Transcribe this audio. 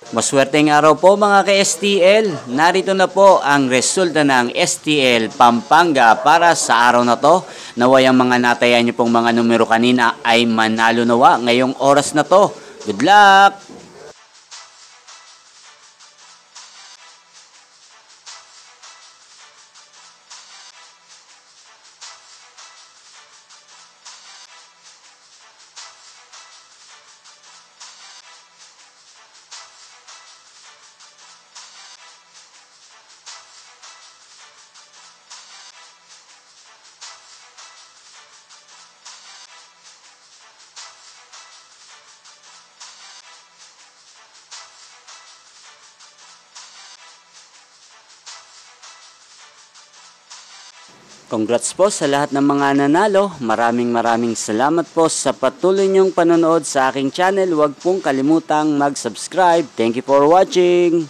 Maswerteng araw po mga ka-STL. Narito na po ang resulta ng STL Pampanga para sa araw na to. Naway ang mga natayan niyo pong mga numero kanina ay manalo nawa ngayong oras na to. Good luck! Congrats po sa lahat ng mga nanalo. Maraming salamat po sa patuloy niyong panonood sa aking channel. Huwag pong kalimutang mag-subscribe. Thank you for watching.